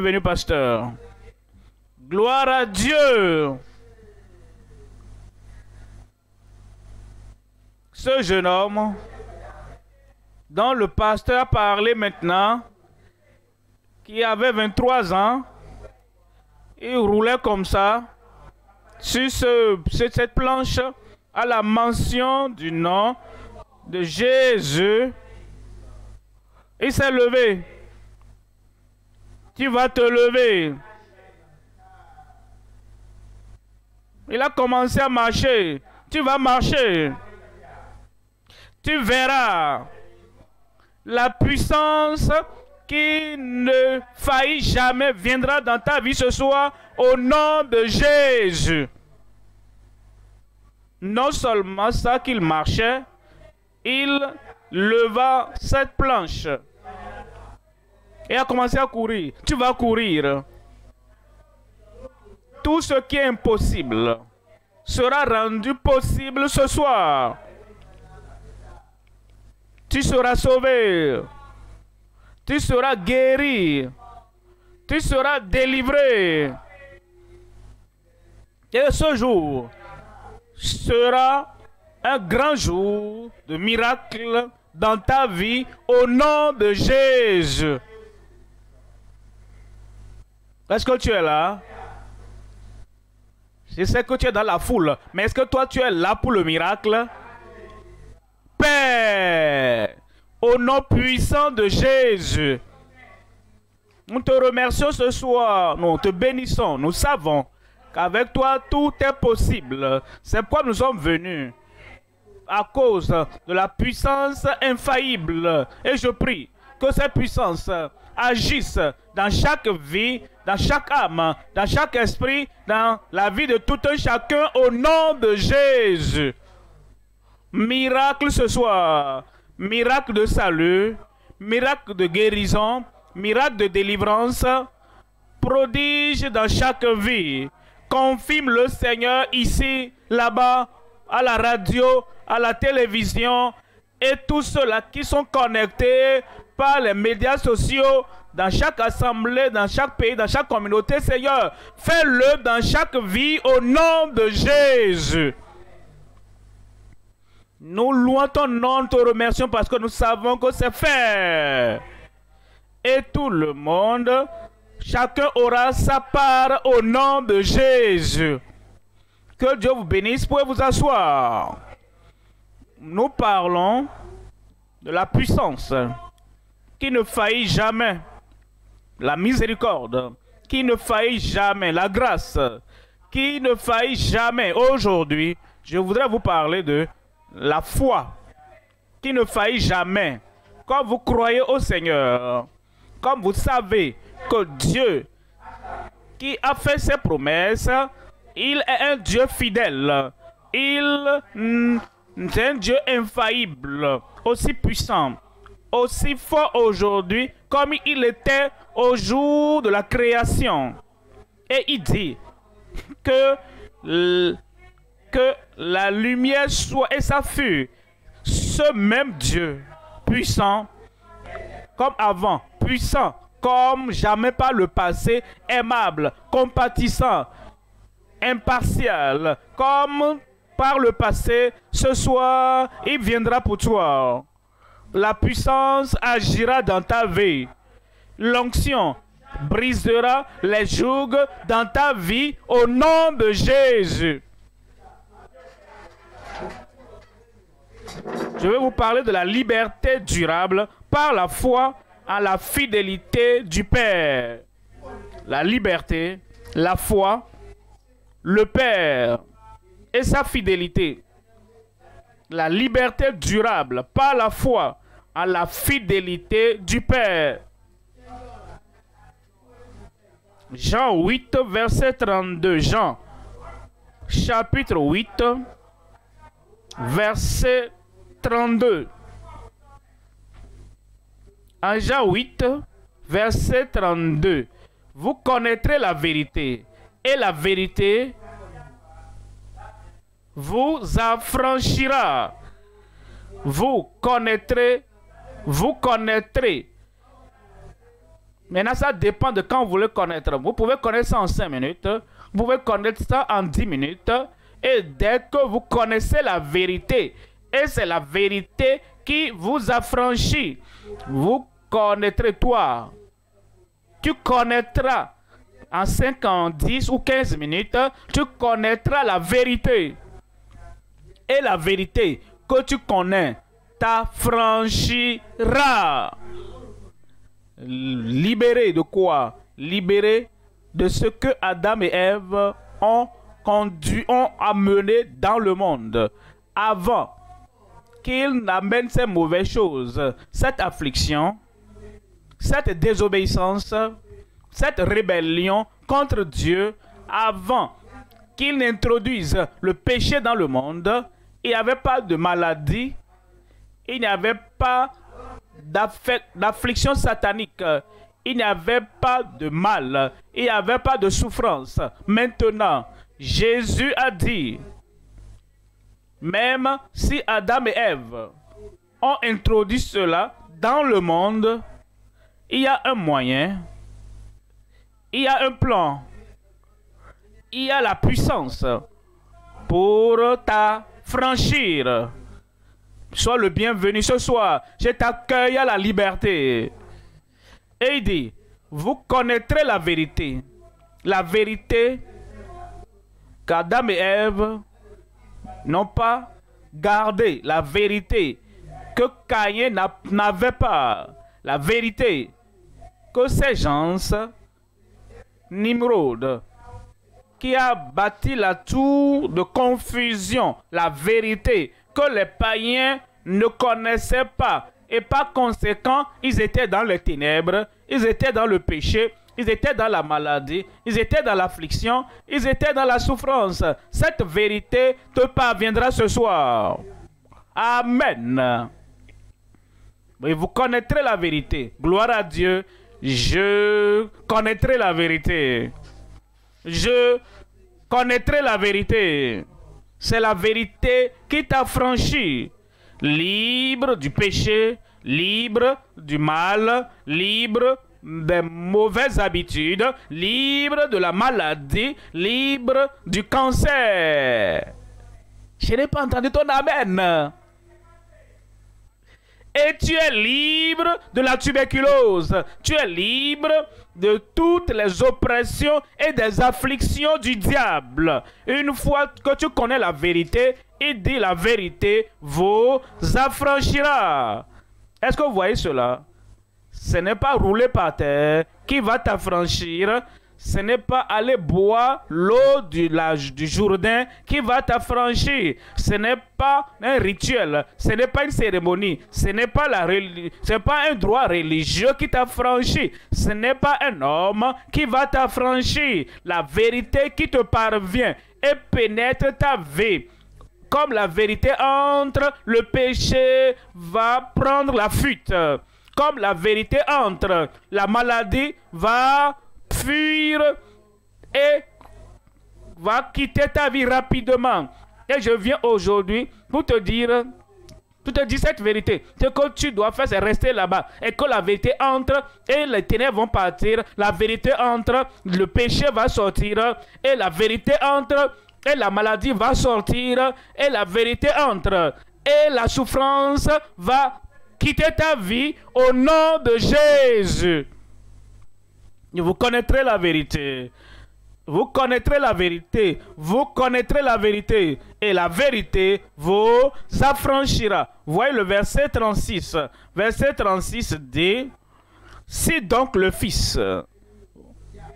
Bienvenue, pasteur. Gloire à Dieu. Ce jeune homme dont le pasteur a parlé maintenant, qui avait 23 ans, il roulait comme ça sur cette planche à la mention du nom de Jésus. Il s'est levé. Tu vas te lever. Il a commencé à marcher. Tu vas marcher. Tu verras la puissance qui ne faillit jamais viendra dans ta vie ce soir au nom de Jésus. Non seulement ça qu'il marchait, il leva cette planche et a commencé à courir. Tu vas courir. Tout ce qui est impossible sera rendu possible ce soir. Tu seras sauvé. Tu seras guéri. Tu seras délivré. Et ce jour sera un grand jour de miracle dans ta vie au nom de Jésus. Est-ce que tu es là? Je sais que tu es dans la foule, mais est-ce que toi tu es là pour le miracle? Père, au nom puissant de Jésus, nous te remercions ce soir, nous te bénissons, nous savons qu'avec toi tout est possible. C'est pourquoi nous sommes venus, à cause de la puissance infaillible. Et je prie que cette puissance agisse dans chaque vie, dans chaque âme, dans chaque esprit, dans la vie de tout un chacun au nom de Jésus. Miracle ce soir, miracle de salut, miracle de guérison, miracle de délivrance, prodige dans chaque vie. Confirme le Seigneur ici, là-bas, à la radio, à la télévision et tous ceux-là qui sont connectés par les médias sociaux dans chaque assemblée, dans chaque pays, dans chaque communauté. Seigneur, fais-le dans chaque vie au nom de Jésus. Nous louons ton nom, nous te remercions parce que nous savons que c'est fait. Et tout le monde, chacun aura sa part au nom de Jésus. Que Dieu vous bénisse, vous pouvez vous asseoir. Nous parlons de la puissance qui ne faillit jamais, la miséricorde qui ne faillit jamais, la grâce qui ne faillit jamais. Aujourd'hui, je voudrais vous parler de la foi qui ne faillit jamais. Quand vous croyez au Seigneur, comme vous savez que Dieu qui a fait ses promesses, il est un Dieu fidèle. Il est un Dieu infaillible, aussi puissant, aussi fort aujourd'hui comme il était au jour de la création. Et il dit que la lumière soit, et ça fut. Ce même Dieu, puissant comme avant, puissant comme jamais par le passé, aimable, compatissant, impartial, comme par le passé, ce soir, il viendra pour toi. La puissance agira dans ta vie. L'onction brisera les jougs dans ta vie au nom de Jésus. Je vais vous parler de la liberté durable par la foi à la fidélité du Père. La liberté, la foi, le Père et sa fidélité. La liberté durable par la foi à la fidélité du Père. Jean 8, verset 32. Jean, chapitre 8, verset 32. En Jean 8, verset 32. Vous connaîtrez la vérité, et la vérité vous affranchira. Vous connaîtrez Maintenant, ça dépend de quand vous le connaître. Vous pouvez connaître ça en 5 minutes. Vous pouvez connaître ça en 10 minutes. Et dès que vous connaissez la vérité, et c'est la vérité qui vous affranchit, vous connaîtrez toi. Tu connaîtras en 5, en 10 ou 15 minutes, tu connaîtras la vérité. Et la vérité que tu connais t'affranchira. Libéré de quoi? Libéré de ce que Adam et Ève ont amené dans le monde avant qu'ils n'amènent ces mauvaises choses, cette affliction, cette désobéissance, cette rébellion contre Dieu, avant qu'ils n'introduisent le péché dans le monde. Il n'y avait pas de maladie, il n'y avait pas d'affliction satanique, il n'y avait pas de mal, il n'y avait pas de souffrance. Maintenant, Jésus a dit, même si Adam et Ève ont introduit cela dans le monde, il y a un moyen, il y a un plan, il y a la puissance pour t'affranchir. Sois le bienvenu ce soir. Je t'accueille à la liberté. Et il dit, vous connaîtrez la vérité. La vérité qu'Adam et Ève n'ont pas gardé. La vérité que Caïn n'avait pas. La vérité que ces gens, Nimrod, qui a bâti la tour de confusion, la vérité que les païens ne connaissaient pas. Et par conséquent, ils étaient dans les ténèbres, ils étaient dans le péché, ils étaient dans la maladie, ils étaient dans l'affliction, ils étaient dans la souffrance. Cette vérité te parviendra ce soir. Amen. Et vous connaîtrez la vérité. Gloire à Dieu. Je connaîtrai la vérité. Je connaîtrai la vérité. C'est la vérité qui t'affranchit. Libre du péché, libre du mal, libre des mauvaises habitudes, libre de la maladie, libre du cancer. Je n'ai pas entendu ton amen. Et tu es libre de la tuberculose. Tu es libre de toutes les oppressions et des afflictions du diable. Une fois que tu connais la vérité, il dit la vérité vous affranchira. Est-ce que vous voyez cela? Ce n'est pas rouler par terre qui va t'affranchir. Ce n'est pas aller boire l'eau du Jourdain qui va t'affranchir. Ce n'est pas un rituel. Ce n'est pas une cérémonie. Ce n'est pas, un droit religieux qui t'affranchit. Ce n'est pas un homme qui va t'affranchir. La vérité qui te parvient et pénètre ta vie. Comme la vérité entre, le péché va prendre la fuite. Comme la vérité entre, la maladie va fuir et va quitter ta vie rapidement. Et je viens aujourd'hui pour te dire cette vérité. Ce que tu dois faire, c'est rester là-bas. Et que la vérité entre et les ténèbres vont partir. La vérité entre, le péché va sortir. Et la vérité entre et la maladie va sortir. Et la vérité entre et la souffrance va quitter ta vie au nom de Jésus. Vous connaîtrez la vérité. Vous connaîtrez la vérité. Vous connaîtrez la vérité. Et la vérité vous affranchira. Voyez le verset 36. Verset 36 dit, si donc le Fils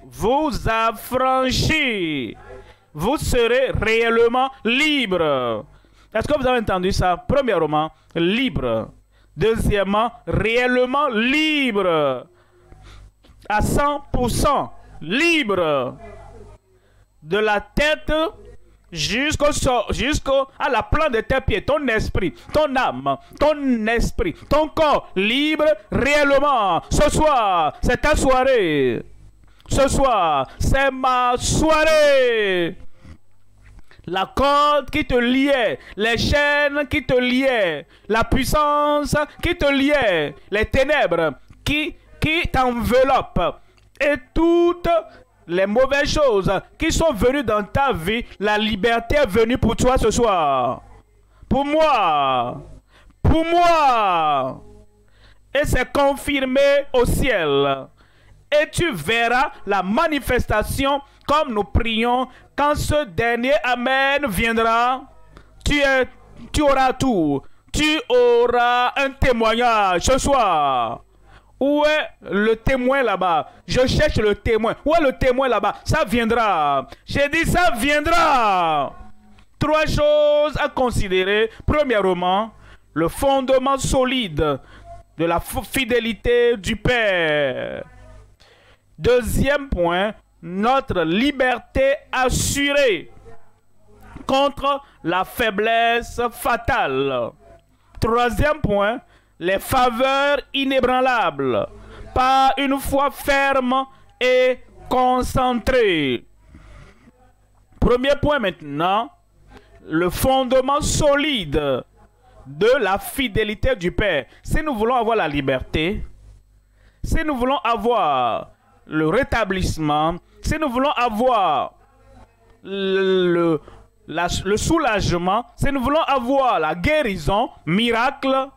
vous affranchit, vous serez réellement libre. Est-ce que vous avez entendu ça? Premièrement, libre. Deuxièmement, réellement libre. À 100% libre. De la tête jusqu'à la plante de tes pieds. Ton esprit, ton âme, ton esprit, ton corps libre réellement. Ce soir, c'est ta soirée. Ce soir, c'est ma soirée. La corde qui te liait, les chaînes qui te liaient, la puissance qui te liait, les ténèbres qui qui t'enveloppe et toutes les mauvaises choses qui sont venues dans ta vie, la liberté est venue pour toi ce soir. Pour moi. Pour moi. Et c'est confirmé au ciel. Et tu verras la manifestation comme nous prions quand ce dernier Amen viendra. Tu auras tout. Tu auras un témoignage ce soir. Où est le témoin là-bas? Je cherche le témoin. Où est le témoin là-bas? Ça viendra. J'ai dit ça viendra. 3 choses à considérer. Premièrement, le fondement solide de la fidélité du Père. Deuxième point, notre liberté assurée contre la faiblesse fatale. Troisième point, les faveurs inébranlables par une foi ferme et concentrée. Premier point maintenant, le fondement solide de la fidélité du Père. Si nous voulons avoir la liberté, si nous voulons avoir le rétablissement, si nous voulons avoir le soulagement, si nous voulons avoir la guérison, miracle,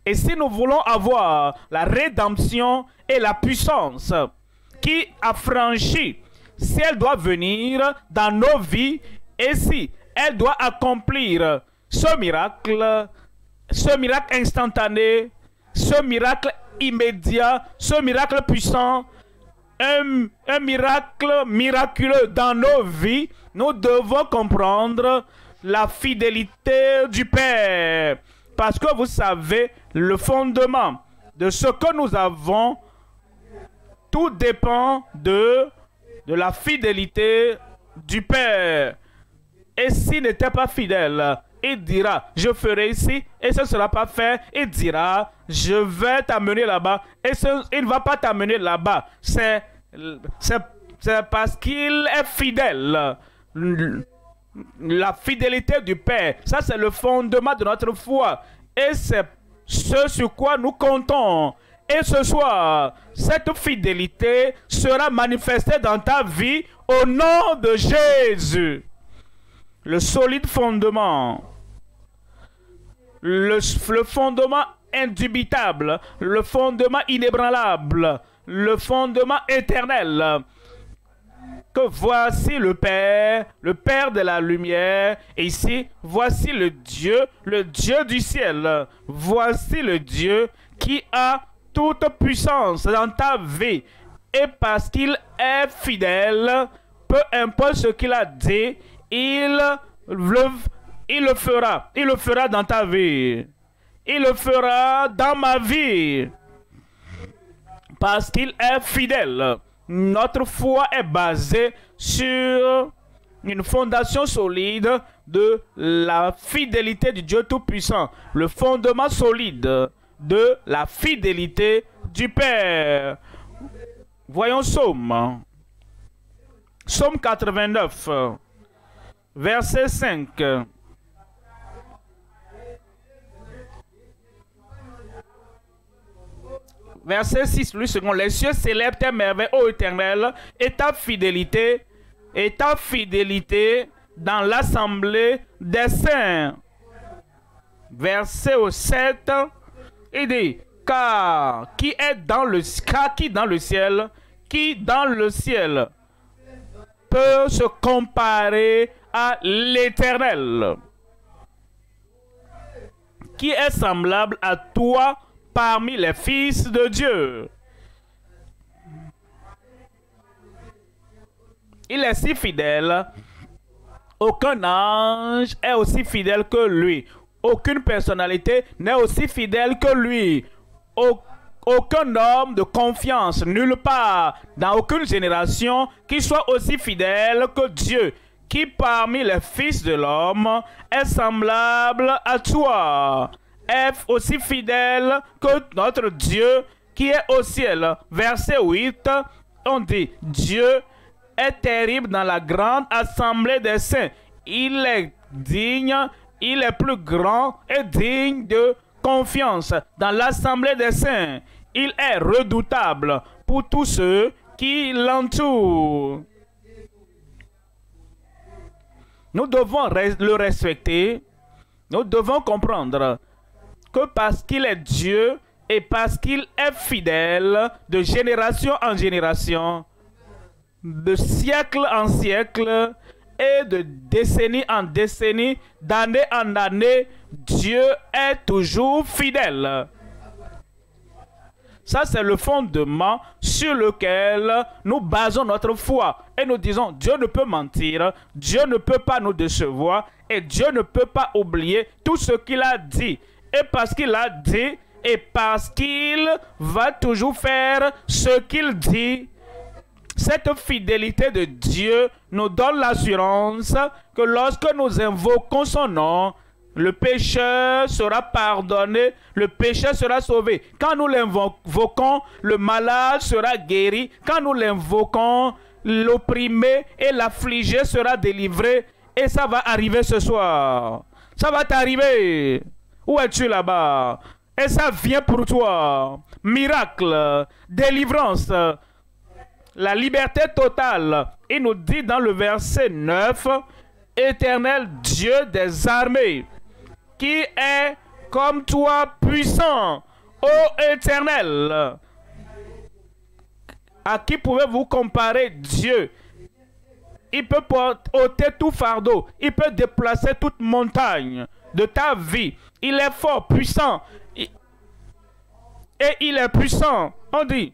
et si nous voulons avoir la rédemption et la puissance qui affranchit, si elle doit venir dans nos vies et si elle doit accomplir ce miracle instantané, ce miracle immédiat, ce miracle puissant, un miracle miraculeux dans nos vies, nous devons comprendre la fidélité du Père. Parce que vous savez, le fondement de ce que nous avons, tout dépend de la fidélité du Père. Et s'il n'était pas fidèle, il dira, je ferai ici, et ce ne sera pas fait. Il dira, je vais t'amener là-bas, et il ne va pas t'amener là-bas. C'est parce qu'il est fidèle. La fidélité du Père, ça c'est le fondement de notre foi. Et c'est ce sur quoi nous comptons. Et ce soir, cette fidélité sera manifestée dans ta vie au nom de Jésus. Le solide fondement, le fondement indubitable, le fondement inébranlable, le fondement éternel. Que voici le Père de la lumière, et ici, voici le Dieu du ciel. Voici le Dieu qui a toute puissance dans ta vie. Et parce qu'il est fidèle, peu importe ce qu'il a dit, il le fera. Il le fera dans ta vie. Il le fera dans ma vie. Parce qu'il est fidèle. Notre foi est basée sur une fondation solide de la fidélité du Dieu Tout-Puissant. Le fondement solide de la fidélité du Père. Voyons Psaume. Psaume 89, verset 5. Verset 6, lui second. Les cieux célèbrent tes merveilles, ô Éternel, et ta fidélité dans l'assemblée des saints. Verset 7, il dit, car qui dans le ciel peut se comparer à l'Éternel, qui est semblable à toi parmi les fils de Dieu. Il est si fidèle, aucun ange est aussi fidèle que lui. Aucune personnalité n'est aussi fidèle que lui. Aucun homme de confiance, nulle part, dans aucune génération, qui soit aussi fidèle que Dieu, qui parmi les fils de l'homme est semblable à toi. Est aussi fidèle que notre Dieu qui est au ciel. Verset 8, on dit, Dieu est terrible dans la grande assemblée des saints. Il est digne, il est plus grand et digne de confiance dans l'assemblée des saints. Il est redoutable pour tous ceux qui l'entourent. Nous devons le respecter. Nous devons comprendre que parce qu'il est Dieu et parce qu'il est fidèle de génération en génération, de siècle en siècle et de décennie en décennie, d'année en année, Dieu est toujours fidèle. Ça, c'est le fondement sur lequel nous basons notre foi. Et nous disons, Dieu ne peut mentir, Dieu ne peut pas nous décevoir, et Dieu ne peut pas oublier tout ce qu'il a dit. Et parce qu'il a dit, et parce qu'il va toujours faire ce qu'il dit, cette fidélité de Dieu nous donne l'assurance que lorsque nous invoquons son nom, le pécheur sera pardonné, le pécheur sera sauvé. Quand nous l'invoquons, le malade sera guéri. Quand nous l'invoquons, l'opprimé et l'affligé sera délivré. Et ça va arriver ce soir. Ça va t'arriver. Où es-tu là-bas? Et ça vient pour toi. Miracle, délivrance, la liberté totale. Il nous dit dans le verset 9, Éternel Dieu des armées, qui est comme toi puissant, ô Éternel. À qui pouvez-vous comparer Dieu? Il peut ôter tout fardeau. Il peut déplacer toute montagne de ta vie. Il est fort, puissant. Et il est puissant. On dit,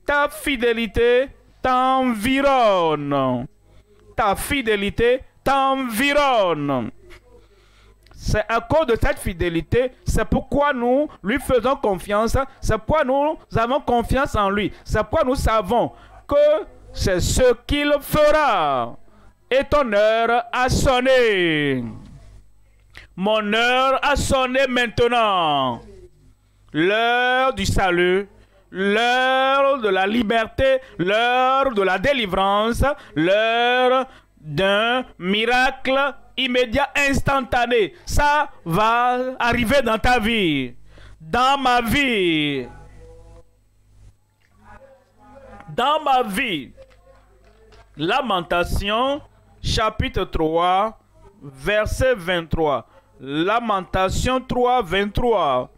ta fidélité t'environne. Ta fidélité t'environne. C'est à cause de cette fidélité, c'est pourquoi nous lui faisons confiance, c'est pourquoi nous avons confiance en lui, c'est pourquoi nous savons que c'est ce qu'il fera. Et ton heure a sonné. Mon heure a sonné maintenant. L'heure du salut, l'heure de la liberté, l'heure de la délivrance, l'heure d'un miracle immédiat, instantané. Ça va arriver dans ta vie, dans ma vie, dans ma vie. Lamentation, chapitre 3, verset 23. Lamentation 3, 23.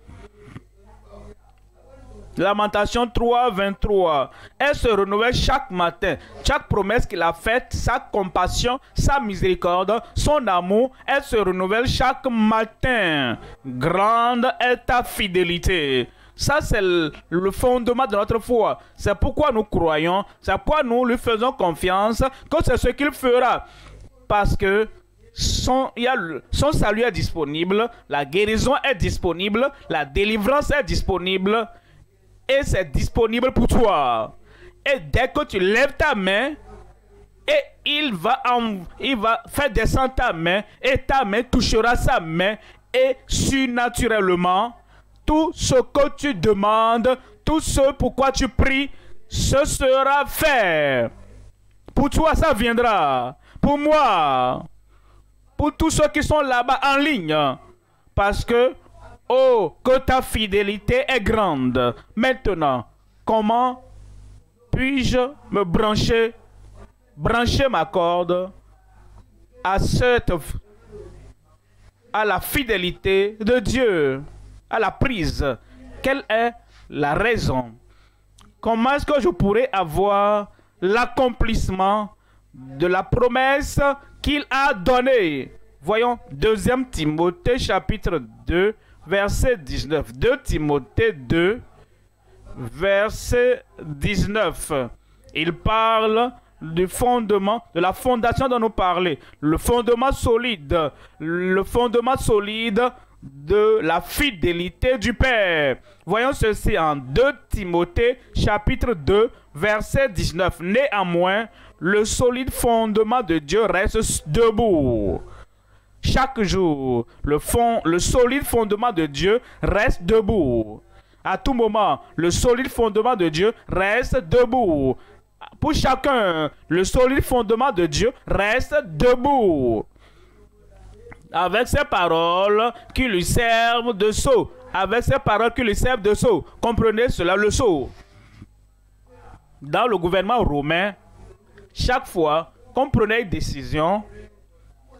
Lamentation 3, 23. Elle se renouvelle chaque matin. Chaque promesse qu'il a faite, sa compassion, sa miséricorde, son amour, elle se renouvelle chaque matin. Grande est ta fidélité. Ça, c'est le fondement de notre foi. C'est pourquoi nous croyons, c'est pourquoi nous lui faisons confiance, que c'est ce qu'il fera. Parce que son salut est disponible, la guérison est disponible, la délivrance est disponible. Et c'est disponible pour toi. Et dès que tu lèves ta main, et il va faire descendre ta main, et ta main touchera sa main, et surnaturellement, tout ce que tu demandes, tout ce pourquoi tu pries, ce sera fait. Pour toi, ça viendra. Pour moi, pour tous ceux qui sont là-bas en ligne. Parce que oh, que ta fidélité est grande. Maintenant, comment puis-je me brancher ma corde à la fidélité de Dieu, à la prise? Quelle est la raison? Comment est-ce que je pourrais avoir l'accomplissement de la promesse qu'il a donnée? Voyons, 2 Timothée chapitre 2, verset 19. 2 Timothée 2, verset 19. Il parle du fondement, de la fondation dont nous parlons. Le fondement solide de la fidélité du Père. Voyons ceci en 2 Timothée chapitre 2, verset 19. Néanmoins, le solide fondement de Dieu reste debout. Chaque jour, le solide fondement de Dieu reste debout. À tout moment, le solide fondement de Dieu reste debout. Pour chacun, le solide fondement de Dieu reste debout. Avec ces paroles qui lui servent de sceau avec ces paroles qui lui servent de sceau. Comprenez cela, le sceau. Dans le gouvernement romain, chaque fois qu'on prenait une décision,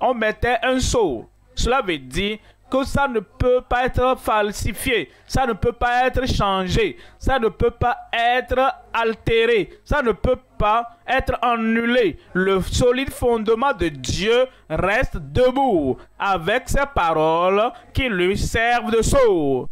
on mettait un sceau. Cela veut dire que ça ne peut pas être falsifié, ça ne peut pas être changé, ça ne peut pas être altéré, ça ne peut pas être annulé. Le solide fondement de Dieu reste debout avec ses paroles qui lui servent de sceau.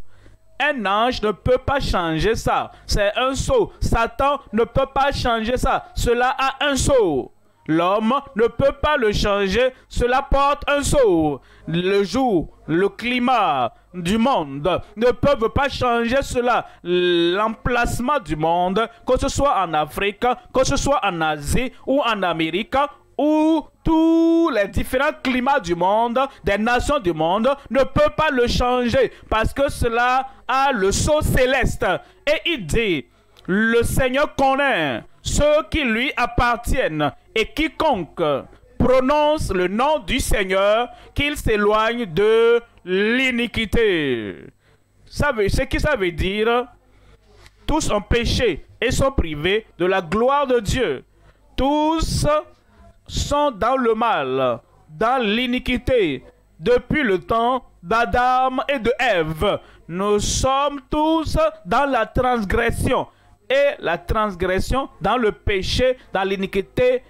Un ange ne peut pas changer ça. C'est un sceau. Satan ne peut pas changer ça. Cela a un sceau. L'homme ne peut pas le changer. Cela porte un sceau. Le jour, le climat du monde ne peuvent pas changer cela. L'emplacement du monde, que ce soit en Afrique, que ce soit en Asie ou en Amérique, où tous les différents climats du monde, des nations du monde, ne peuvent pas le changer parce que cela a le sceau céleste. Et il dit, le Seigneur connaît ceux qui lui appartiennent et quiconque prononce le nom du Seigneur, qu'il s'éloigne de l'iniquité. Ce que ça veut dire, tous ont péché et sont privés de la gloire de Dieu. Tous sont dans le mal, dans l'iniquité, depuis le temps d'Adam et de Ève. Nous sommes tous dans la transgression. Et la transgression dans le péché, dans l'iniquité,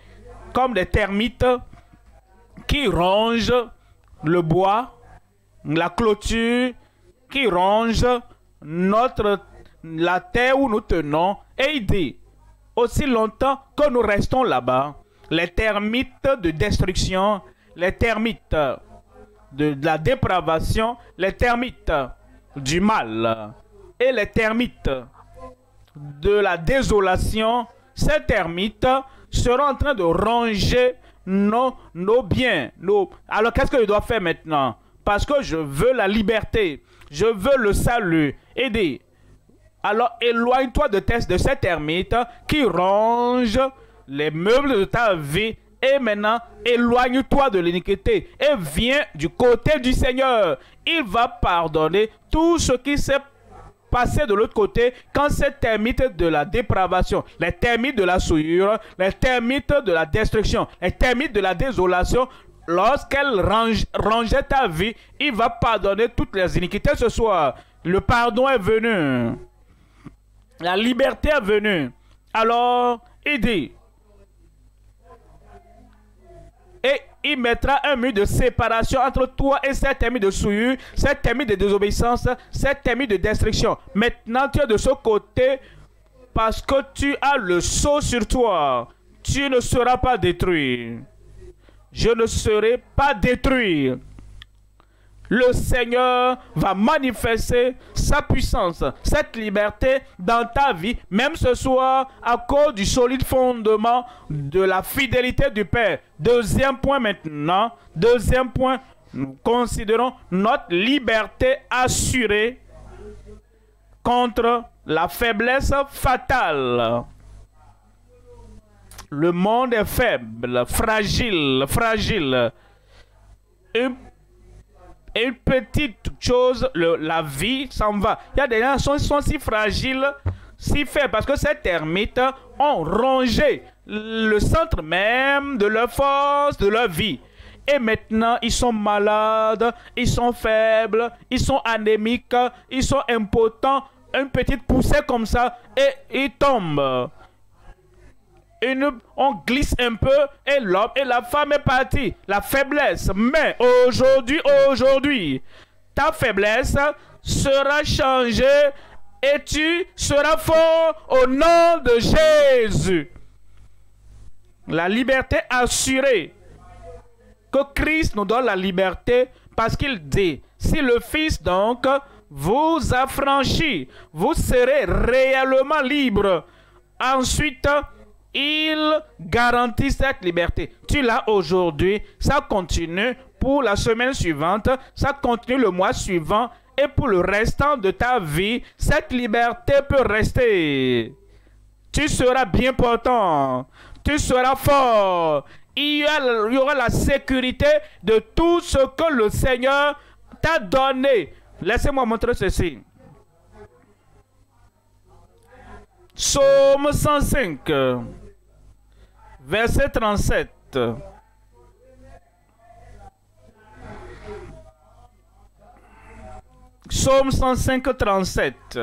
comme des termites qui rongent le bois, la clôture, qui rongent la terre où nous tenons. Et il dit, aussi longtemps que nous restons là-bas, les termites de destruction, les termites de la dépravation, les termites du mal et les termites de la désolation, ces termites seront en train de ronger nos biens. Alors qu'est-ce que je dois faire maintenant? Parce que je veux la liberté, je veux le salut. Aider. Alors éloigne-toi de ces termites qui rongent les meubles de ta vie. Et maintenant, éloigne-toi de l'iniquité et viens du côté du Seigneur. Il va pardonner tout ce qui s'est passé de l'autre côté quand ces termites de la dépravation, les termites de la souillure, les termites de la destruction, les termites de la désolation, lorsqu'elles rongeaient ta vie, il va pardonner toutes les iniquités ce soir. Le pardon est venu. La liberté est venue. Alors, il dit, et il mettra un mur de séparation entre toi et cette termite de souillure, cette termite de désobéissance, cette termite de destruction. Maintenant, tu es de ce côté parce que tu as le sceau sur toi. Tu ne seras pas détruit. Je ne serai pas détruit. Le Seigneur va manifester sa puissance, cette liberté dans ta vie, même ce soir, à cause du solide fondement de la fidélité du Père. Deuxième point maintenant, deuxième point, nous considérons notre liberté assurée contre la faiblesse fatale. Le monde est faible, fragile. Une petite chose, la vie s'en va. Il y a des gens qui sont si fragiles, si faibles, parce que ces termites ont rongé le centre même de leur force, de leur vie. Et maintenant, ils sont malades, ils sont faibles, ils sont anémiques, ils sont impotents. Une petite poussée comme ça, et ils tombent. On glisse un peu et l'homme et la femme est partie. La faiblesse. Mais aujourd'hui, ta faiblesse sera changée et tu seras fort au nom de Jésus. La liberté assurée. Que Christ nous donne la liberté parce qu'il dit, si le Fils donc vous affranchit, vous serez réellement libre. Ensuite, il garantit cette liberté. Tu l'as aujourd'hui, ça continue pour la semaine suivante, ça continue le mois suivant et pour le restant de ta vie, cette liberté peut rester. Tu seras bien portant, tu seras fort. Il y aura la sécurité de tout ce que le Seigneur t'a donné. Laissez-moi montrer ceci. Psaume 105, verset 37. Psaume 105, 37.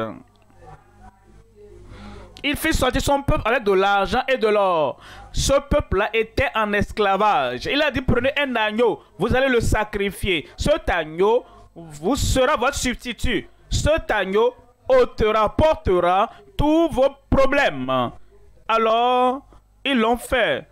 Il fit sortir son peuple avec de l'argent et de l'or. Ce peuple-là était en esclavage. Il a dit, prenez un agneau, vous allez le sacrifier. Cet agneau vous sera votre substitut. Cet agneau portera tous vos problèmes. Alors, ils l'ont fait.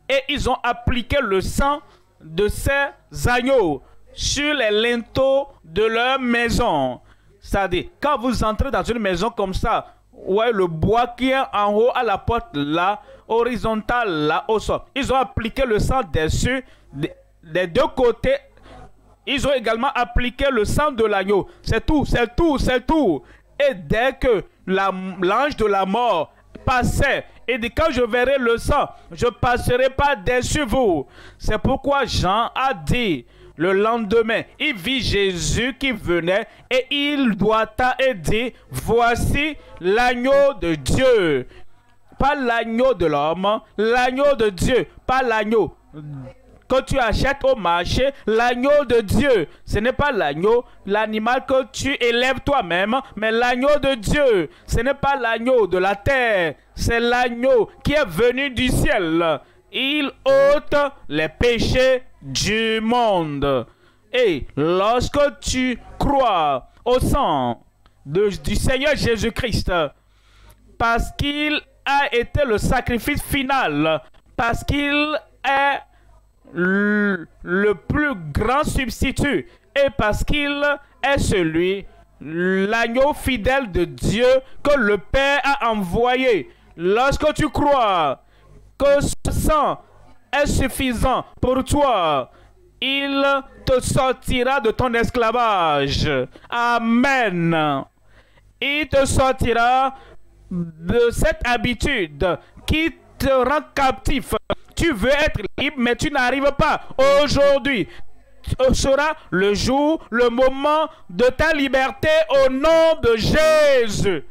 Et ils ont appliqué le sang de ces agneaux sur les linteaux de leur maison. C'est-à-dire, quand vous entrez dans une maison comme ça, ouais, le bois qui est en haut à la porte là, horizontal là, au sol, ils ont appliqué le sang dessus, des deux côtés. Ils ont également appliqué le sang de l'agneau. C'est tout, c'est tout, c'est tout. Et dès que l'ange de la mort passait, il dit, quand je verrai le sang, je ne passerai pas dessus vous. C'est pourquoi Jean a dit, le lendemain, il vit Jésus qui venait et il doigta et dit, voici l'agneau de Dieu. Pas l'agneau de l'homme, l'agneau de Dieu, pas l'agneau que tu achètes au marché, l'agneau de Dieu. Ce n'est pas l'agneau, l'animal que tu élèves toi-même, mais l'agneau de Dieu. Ce n'est pas l'agneau de la terre, c'est l'agneau qui est venu du ciel. Il ôte les péchés du monde. Et lorsque tu crois au sang du Seigneur Jésus-Christ, parce qu'il a été le sacrifice final, parce qu'il est le plus grand substitut, et parce qu'il est celui, l'agneau fidèle de Dieu que le Père a envoyé. Lorsque tu crois que ce sang est suffisant pour toi, il te sortira de ton esclavage. Amen. Il te sortira de cette habitude qui te rend captif. Tu veux être libre, mais tu n'arrives pas. Aujourd'hui sera le jour, le moment de ta liberté au nom de Jésus.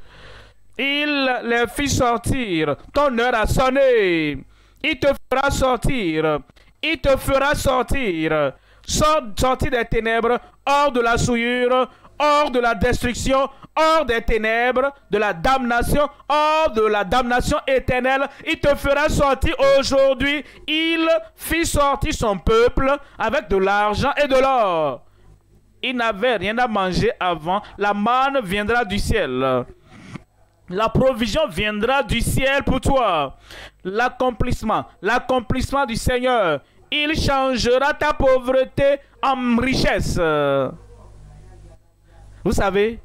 Il les fit sortir. Ton heure a sonné. Il te fera sortir. Il te fera sortir. Sortir des ténèbres, hors de la souillure, hors de la destruction, hors des ténèbres, de la damnation, hors de la damnation éternelle. Il te fera sortir aujourd'hui. Il fit sortir son peuple avec de l'argent et de l'or. Il n'avait rien à manger avant. La manne viendra du ciel. La provision viendra du ciel pour toi. L'accomplissement du Seigneur. Il changera ta pauvreté en richesse. Vous savez,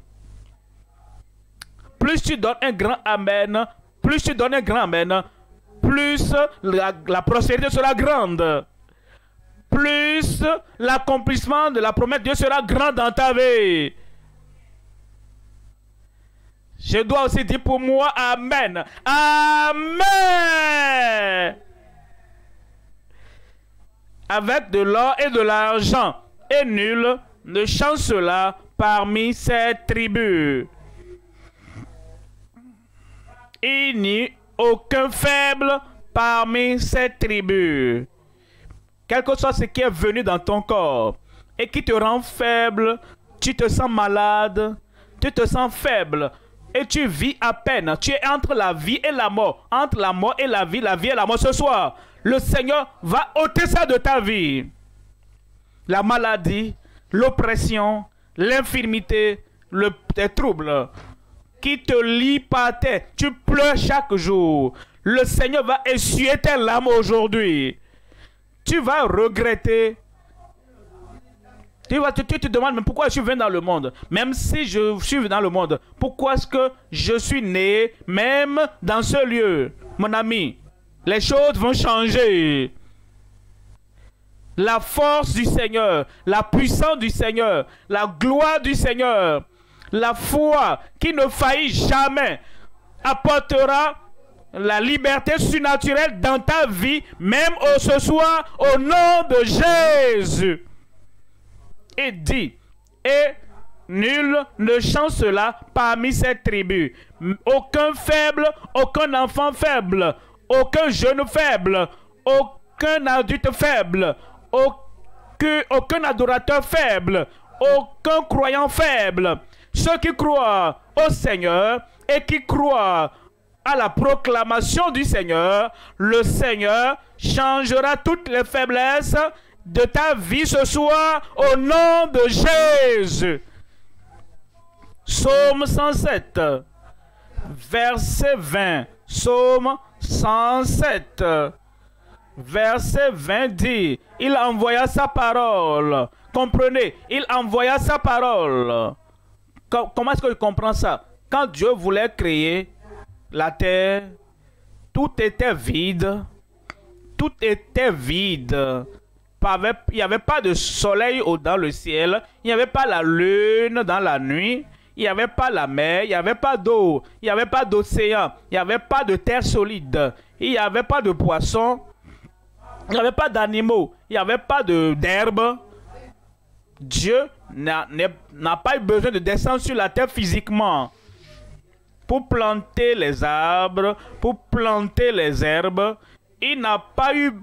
plus tu donnes un grand amen, plus la prospérité sera grande. Plus l'accomplissement de la promesse de Dieu sera grand dans ta vie. Je dois aussi dire pour moi, amen. Amen. Avec de l'or et de l'argent, et nul ne chancela parmi ces tribus. Il n'y a aucun faible parmi ces tribus. Quel que soit ce qui est venu dans ton corps et qui te rend faible, tu te sens malade, tu te sens faible et tu vis à peine. Tu es entre la vie et la mort, entre la mort et la vie et la mort. Ce soir, le Seigneur va ôter ça de ta vie. La maladie, l'oppression, l'infirmité, les troubles qui te lient par terre. Tu pleures chaque jour. Le Seigneur va essuyer tes larmes aujourd'hui. Tu vas regretter. Tu te demandes, mais pourquoi je suis venu dans le monde? Même si je suis venu dans le monde, pourquoi est-ce que je suis né même dans ce lieu? Mon ami, les choses vont changer. La force du Seigneur, la puissance du Seigneur, la gloire du Seigneur, la foi qui ne faillit jamais apportera la liberté surnaturelle dans ta vie, même ce soir, au nom de Jésus. Et dit, et Nul ne chancela parmi ces tribus. Aucun faible, aucun enfant faible, aucun jeune faible, aucun adulte faible, aucun adorateur faible, aucun croyant faible. Ceux qui croient au Seigneur et qui croient à la proclamation du Seigneur, le Seigneur changera toutes les faiblesses de ta vie ce soir au nom de Jésus. Psaume 107, verset 20. Psaume 107, verset 20 dit, il envoya sa parole. Comprenez, il envoya sa parole. Comment est-ce que je comprends ça? Quand Dieu voulait créer la terre, tout était vide. Tout était vide. Il n'y avait pas de soleil dans le ciel. Il n'y avait pas la lune dans la nuit. Il n'y avait pas la mer. Il n'y avait pas d'eau. Il n'y avait pas d'océan. Il n'y avait pas de terre solide. Il n'y avait pas de poissons. Il n'y avait pas d'animaux. Il n'y avait pas d'herbe. Dieu n'a pas eu besoin de descendre sur la terre physiquement pour planter les arbres, pour planter les herbes. Il n'a pas eu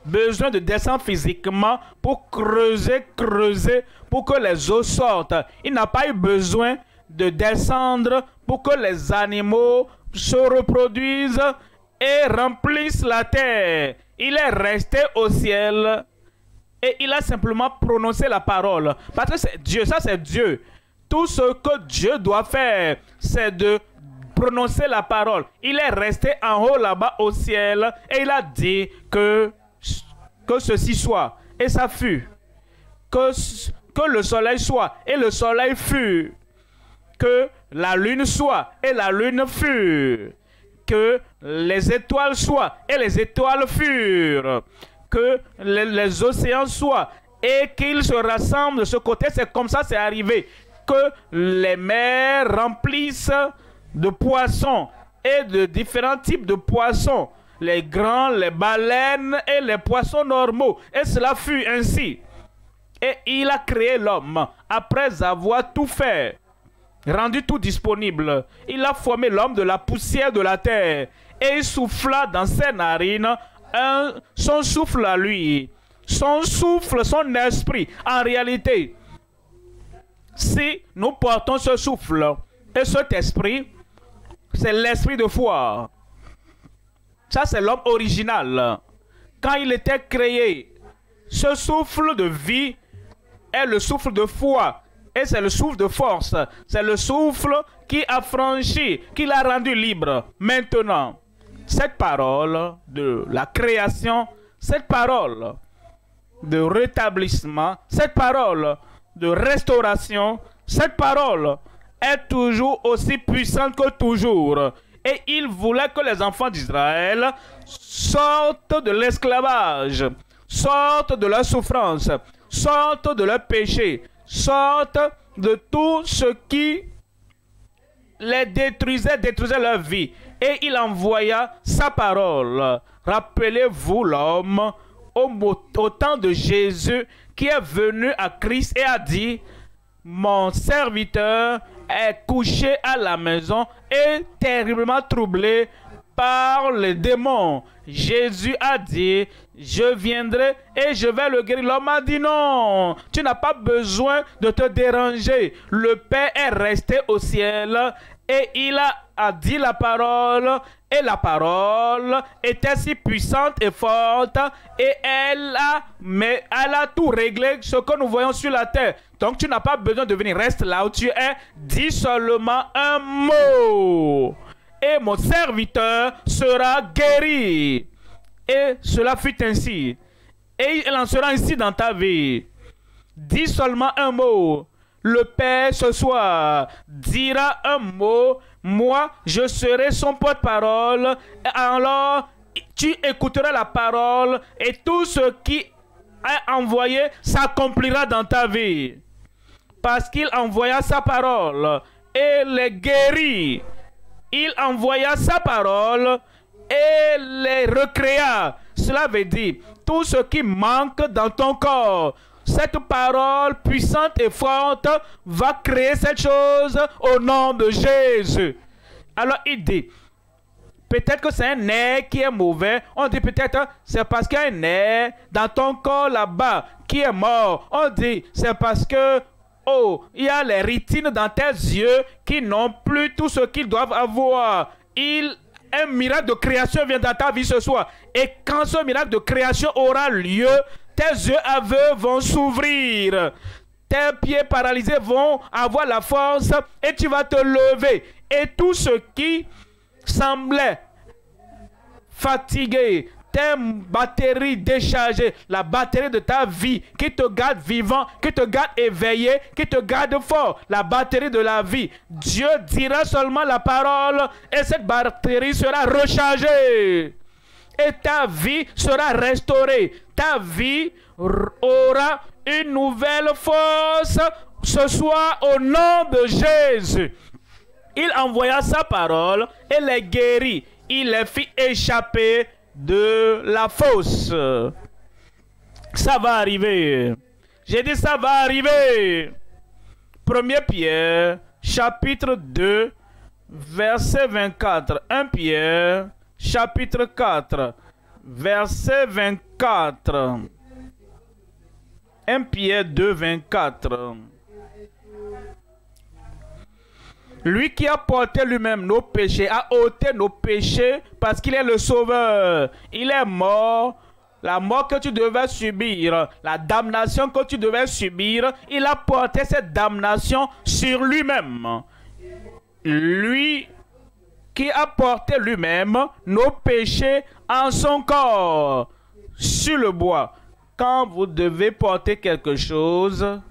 besoin de descendre physiquement pour creuser pour que les eaux sortent. Il n'a pas eu besoin de descendre pour que les animaux se reproduisent et remplissent la terre. Il est resté au ciel et il a simplement prononcé la parole. Parce que c'est Dieu, ça c'est Dieu. Tout ce que Dieu doit faire, c'est de prononcer la parole. Il est resté en haut là-bas au ciel et il a dit que ceci soit. Et ça fut. Que le soleil soit. Et le soleil fut. Que la lune soit. Et la lune fut. Que les étoiles soient. Et les étoiles furent. Que les océans soient. Et qu'ils se rassemblent de ce côté. C'est comme ça c'est arrivé. Que les mers remplissent de poissons et de différents types de poissons, les grands, les baleines et les poissons normaux. Et cela fut ainsi. Et il a créé l'homme après avoir tout fait, rendu tout disponible. Il a formé l'homme de la poussière de la terre et il souffla dans ses narines son souffle à lui. Son souffle, son esprit. En réalité, si nous portons ce souffle et cet esprit, c'est l'esprit de foi. Ça, c'est l'homme original. Quand il était créé, ce souffle de vie est le souffle de foi. Et c'est le souffle de force. C'est le souffle qui a franchi, qui l'a rendu libre. Maintenant, cette parole de la création, cette parole de rétablissement, cette parole de restauration, cette parole est toujours aussi puissante que toujours. Et il voulait que les enfants d'Israël sortent de l'esclavage, sortent de leur souffrance, sortent de leur péché, sortent de tout ce qui les détruisait leur vie. Et il envoya sa parole. Rappelez-vous l'homme au temps de Jésus qui est venu à Christ et a dit: mon serviteur est couché à la maison et terriblement troublé par les démons. Jésus a dit: je viendrai et je vais le guérir. L'homme a dit: non, tu n'as pas besoin de te déranger. Le Père est resté au ciel et il a dit la parole. Et la parole était si puissante et forte et elle a tout réglé ce que nous voyons sur la terre. Donc tu n'as pas besoin de venir. Reste là où tu es. Dis seulement un mot. Et mon serviteur sera guéri. Et cela fut ainsi. Et il en sera ainsi dans ta vie. Dis seulement un mot. Le Père ce soir dira un mot. Moi, je serai son porte-parole. Alors, tu écouteras la parole et tout ce qui est envoyé s'accomplira dans ta vie. Parce qu'il envoya sa parole et les guérit. Il envoya sa parole et les recréa. Cela veut dire, tout ce qui manque dans ton corps cette parole puissante et forte va créer cette chose au nom de Jésus. Alors il dit, peut-être que c'est un nerf qui est mauvais. On dit peut-être c'est parce qu'il y a un nerf dans ton corps là-bas qui est mort. On dit c'est parce que oh, il y a les rétines dans tes yeux qui n'ont plus tout ce qu'ils doivent avoir. Un miracle de création vient dans ta vie ce soir. Et quand ce miracle de création aura lieu, tes yeux aveugles vont s'ouvrir. Tes pieds paralysés vont avoir la force et tu vas te lever. Et tout ce qui semblait fatigué, tes batteries déchargées, la batterie de ta vie qui te garde vivant, qui te garde éveillé, qui te garde fort, la batterie de la vie. Dieu dira seulement la parole et cette batterie sera rechargée. Et ta vie sera restaurée. Ta vie aura une nouvelle force ce soir au nom de Jésus. Il envoya sa parole et les guérit. Il les fit échapper de la fosse. Ça va arriver. J'ai dit ça va arriver. 1 Pierre, chapitre 2, verset 24. 1 Pierre, chapitre 4, verset 24. 1 Pierre 2, 24. Lui qui a porté lui-même nos péchés, a ôté nos péchés parce qu'il est le sauveur. Il est mort, la mort que tu devais subir, la damnation que tu devais subir, il a porté cette damnation sur lui-même. Lui qui a porté lui-même nos péchés en son corps, sur le bois. Quand vous devez porter quelque chose,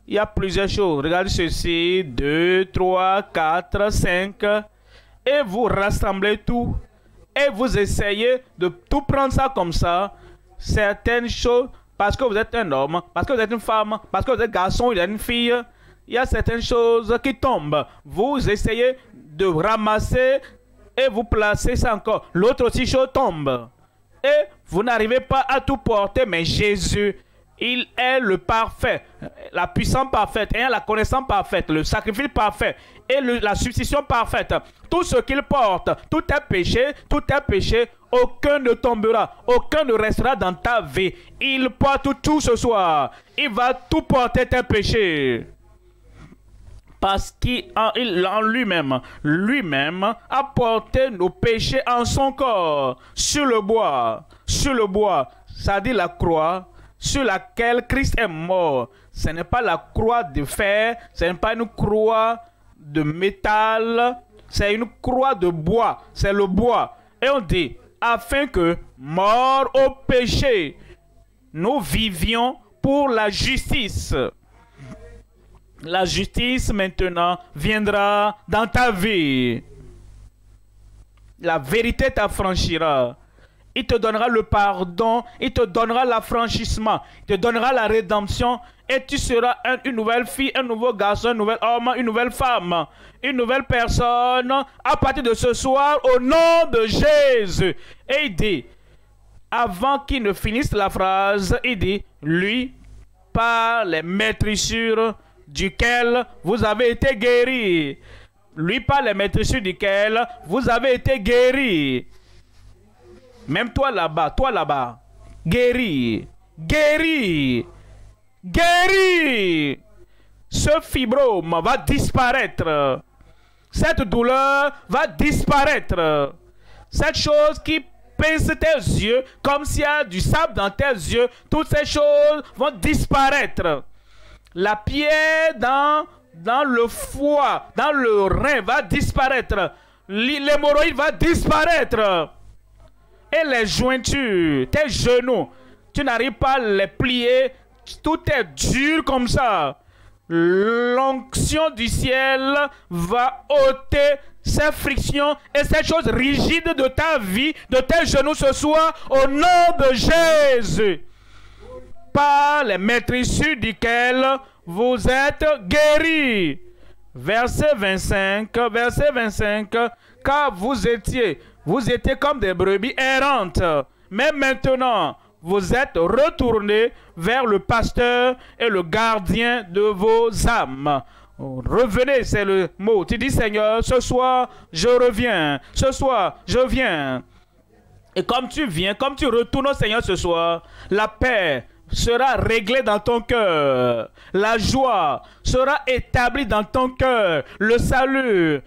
il y a plusieurs choses. Regardez ceci. 2, 3, 4, 5. Et vous rassemblez tout. Et vous essayez de tout prendre ça comme ça. Certaines choses, parce que vous êtes un homme, parce que vous êtes une femme, parce que vous êtes un garçon, vous êtes une fille, il y a certaines choses qui tombent. Vous essayez de ramasser et vous placez ça encore. L'autre aussi chose tombe. Et vous n'arrivez pas à tout porter, mais Jésus, il est le parfait, la puissance parfaite, et la connaissance parfaite, le sacrifice parfait et la substitution parfaite. Tout ce qu'il porte, tout est péché, aucun ne tombera, aucun ne restera dans ta vie. Il porte tout ce soir. Il va tout porter tes péchés. Parce qu'en lui-même a porté nos péchés en son corps, sur le bois, ça dit la croix, sur laquelle Christ est mort. Ce n'est pas la croix de fer, ce n'est pas une croix de métal, c'est une croix de bois, c'est le bois. Et on dit, afin que, mort au péché, nous vivions pour la justice. La justice maintenant viendra dans ta vie. La vérité t'affranchira. Il te donnera le pardon, il te donnera l'affranchissement, il te donnera la rédemption et tu seras une nouvelle fille, un nouveau garçon, un nouvel homme, une nouvelle femme, une nouvelle personne à partir de ce soir au nom de Jésus. Et il dit, avant qu'il ne finisse la phrase, il dit, lui, par les maîtrissures duquel vous avez été guéris. Lui, par les maîtrissures duquel vous avez été guéris. Même toi là-bas, guéri, guéri, guéri. Ce fibrome va disparaître. Cette douleur va disparaître. Cette chose qui pince tes yeux, comme s'il y a du sable dans tes yeux, toutes ces choses vont disparaître. La pierre dans le foie, dans le rein va disparaître. L'hémorroïde va disparaître. Et les jointures, tes genoux, tu n'arrives pas à les plier, tout est dur comme ça. L'onction du ciel va ôter ces frictions et ces choses rigides de ta vie, de tes genoux ce soir, au nom de Jésus. Par les maîtrissures duquel vous êtes guéris. Verset 25, car vous étiez comme des brebis errantes, mais maintenant vous êtes retournés vers le pasteur et le gardien de vos âmes. Revenez, c'est le mot. Tu dis, Seigneur, ce soir, je reviens. Ce soir, je viens. Et comme tu viens, comme tu retournes au Seigneur ce soir, la paix sera réglée dans ton cœur. La joie sera établie dans ton cœur. Le salut,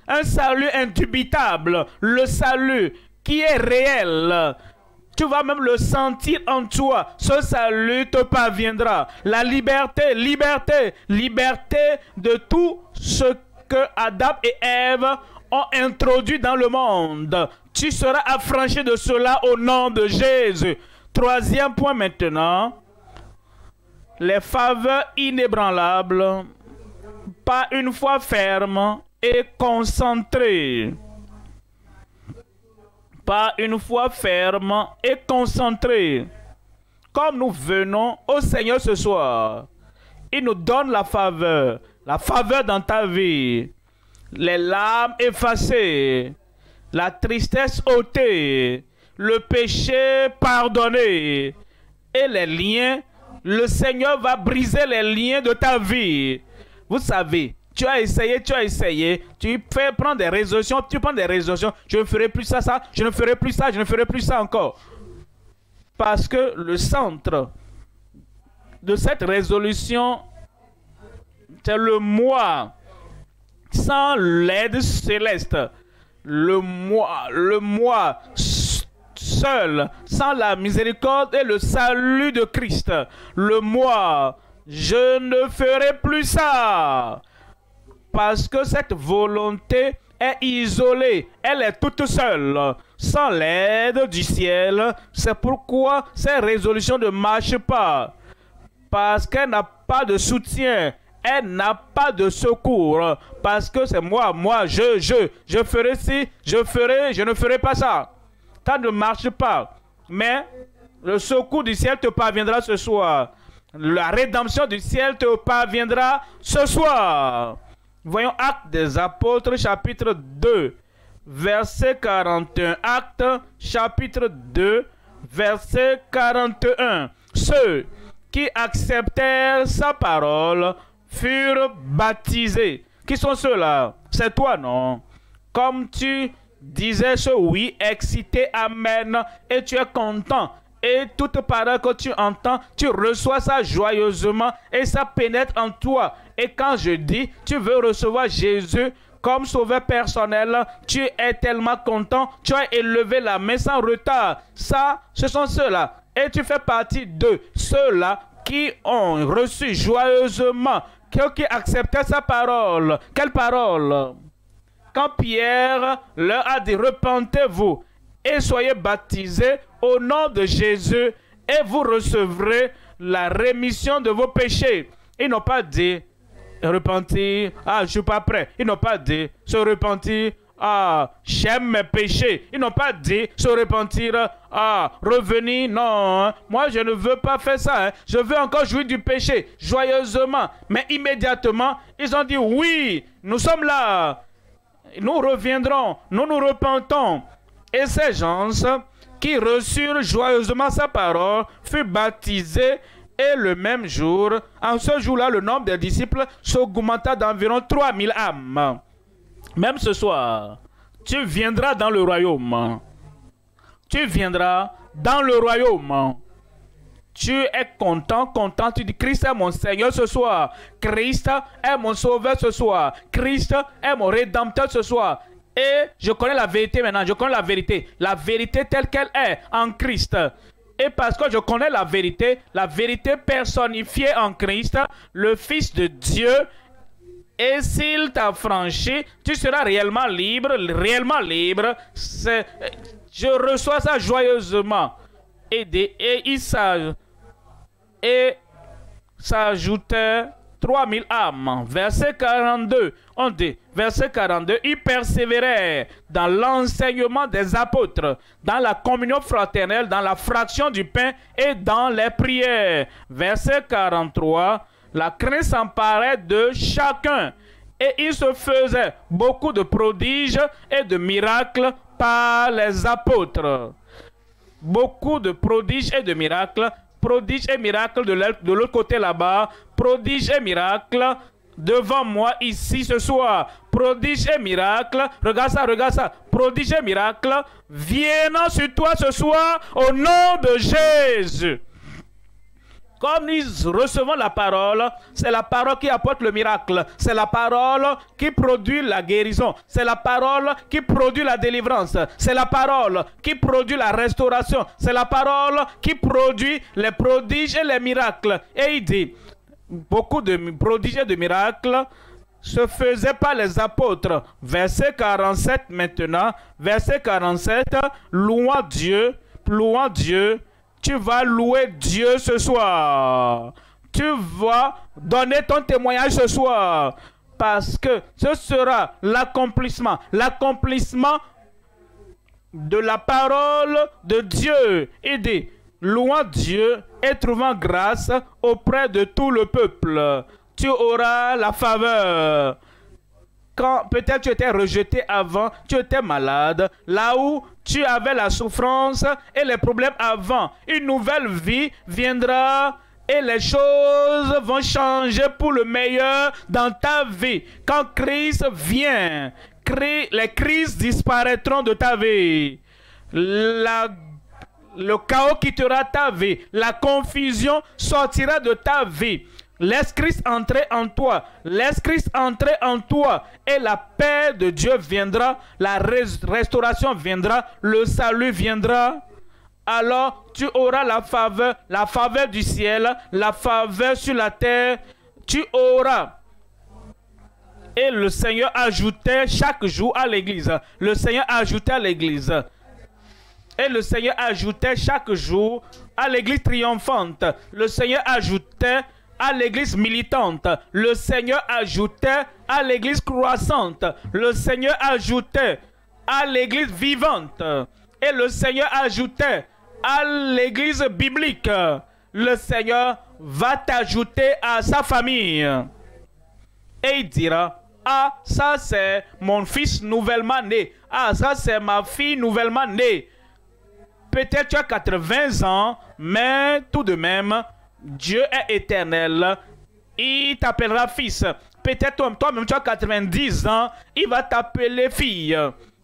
un salut indubitable. Le salut qui est réel. Tu vas même le sentir en toi. Ce salut te parviendra. La liberté, liberté, liberté de tout ce que Adam et Ève ont introduit dans le monde. Tu seras affranchi de cela au nom de Jésus. Troisième point maintenant. Les faveurs inébranlables par une foi ferme et concentrée. Par une foi ferme et concentrée. Comme nous venons au Seigneur ce soir, il nous donne la faveur dans ta vie, les larmes effacées, la tristesse ôtée, le péché pardonné et les liens. Le Seigneur va briser les liens de ta vie. Vous savez, tu as essayé, tu fais prendre des résolutions, tu prends des résolutions, je ne ferai plus ça, je ne ferai plus ça, je ne ferai plus ça encore. Parce que le centre de cette résolution, c'est le moi, sans l'aide céleste. Le moi seul, sans la miséricorde et le salut de Christ. Le moi, je ne ferai plus ça. Parce que cette volonté est isolée, elle est toute seule, sans l'aide du ciel. C'est pourquoi ces résolutions ne marchent pas. Parce qu'elle n'a pas de soutien, elle n'a pas de secours. Parce que c'est moi, je ferai ci, je ne ferai pas ça. Ça ne marche pas. Mais le secours du ciel te parviendra ce soir. La rédemption du ciel te parviendra ce soir. Voyons Actes des Apôtres, chapitre 2, verset 41. Actes, chapitre 2, verset 41. Ceux qui acceptèrent sa parole furent baptisés. Qui sont ceux-là? C'est toi, non? Comme tu disais ce oui, excité, amen, et tu es content. Et toute parole que tu entends, tu reçois ça joyeusement et ça pénètre en toi. Et quand je dis, tu veux recevoir Jésus comme sauveur personnel, tu es tellement content, tu as élevé la main sans retard. Ça, ce sont ceux-là. Et tu fais partie de ceux-là qui ont reçu joyeusement, qui acceptaient sa parole. Quelle parole? Quand Pierre leur a dit, repentez-vous et soyez baptisés au nom de Jésus et vous recevrez la rémission de vos péchés. Ils n'ont pas dit repentir, ah je ne suis pas prêt. Ils n'ont pas dit se repentir, ah j'aime mes péchés. Ils n'ont pas dit se repentir, ah revenir, non, moi je ne veux pas faire ça, hein. Je veux encore jouir du péché joyeusement. Mais immédiatement, ils ont dit oui, nous sommes là, nous reviendrons, nous nous repentons. Et ces gens qui reçurent joyeusement sa parole furent baptisés et le même jour, en ce jour-là, le nombre des disciples s'augmenta d'environ 3000 âmes. Même ce soir, tu viendras dans le royaume. Tu viendras dans le royaume. Tu es content, tu dis Christ est mon Seigneur ce soir. Christ est mon Sauveur ce soir. Christ est mon Rédempteur ce soir. Et je connais la vérité maintenant, je connais la vérité telle qu'elle est en Christ. Et parce que je connais la vérité personnifiée en Christ, le Fils de Dieu, et s'il t'a franchi, tu seras réellement libre, je reçois ça joyeusement. Et s'ajoutait 3000 âmes. Verset 42, on dit, verset 42, ils persévéraient dans l'enseignement des apôtres, dans la communion fraternelle, dans la fraction du pain et dans les prières. Verset 43, la crainte s'emparait de chacun et il se faisait beaucoup de prodiges et de miracles par les apôtres. beaucoup de prodiges et de miracles. Prodiges et miracles de l'autre côté là-bas. Prodiges et miracles devant moi ici ce soir. Prodiges et miracles. Regarde ça. Prodiges et miracles viennent sur toi ce soir au nom de Jésus. Comme nous recevons la parole, c'est la parole qui apporte le miracle. C'est la parole qui produit la guérison. C'est la parole qui produit la délivrance. C'est la parole qui produit la restauration. C'est la parole qui produit les prodiges et les miracles. Et il dit, beaucoup de prodiges et de miracles se faisaient par les apôtres. Verset 47 maintenant. Verset 47, louant Dieu. Tu vas louer Dieu ce soir. Tu vas donner ton témoignage ce soir. Parce que ce sera l'accomplissement. L'accomplissement de la parole de Dieu. Il dit, louant Dieu et trouvant grâce auprès de tout le peuple. Tu auras la faveur. Quand peut-être tu étais rejeté avant, tu étais malade, là où tu avais la souffrance et les problèmes avant, une nouvelle vie viendra et les choses vont changer pour le meilleur dans ta vie. Quand Christ vient, les crises disparaîtront de ta vie. Le chaos quittera ta vie. La confusion sortira de ta vie. Laisse Christ entrer en toi. Laisse Christ entrer en toi. Et la paix de Dieu viendra. La restauration viendra. Le salut viendra. Alors tu auras la faveur du ciel, la faveur sur la terre. Tu auras. Et le Seigneur ajoutait chaque jour à l'église. Le Seigneur ajoutait à l'église. Et le Seigneur ajoutait chaque jour à l'église triomphante. Le Seigneur ajoutait à l'église militante. Le Seigneur ajoutait à l'église croissante. Le Seigneur ajoutait à l'église vivante. Et le Seigneur ajoutait à l'église biblique. Le Seigneur va t'ajouter à sa famille. Et il dira, ah, ça c'est mon fils nouvellement né. Ah, ça c'est ma fille nouvellement née. Peut-être tu as 80 ans, mais tout de même, Dieu est éternel. Il t'appellera fils. Peut-être toi-même tu as 90 ans, il va t'appeler fille.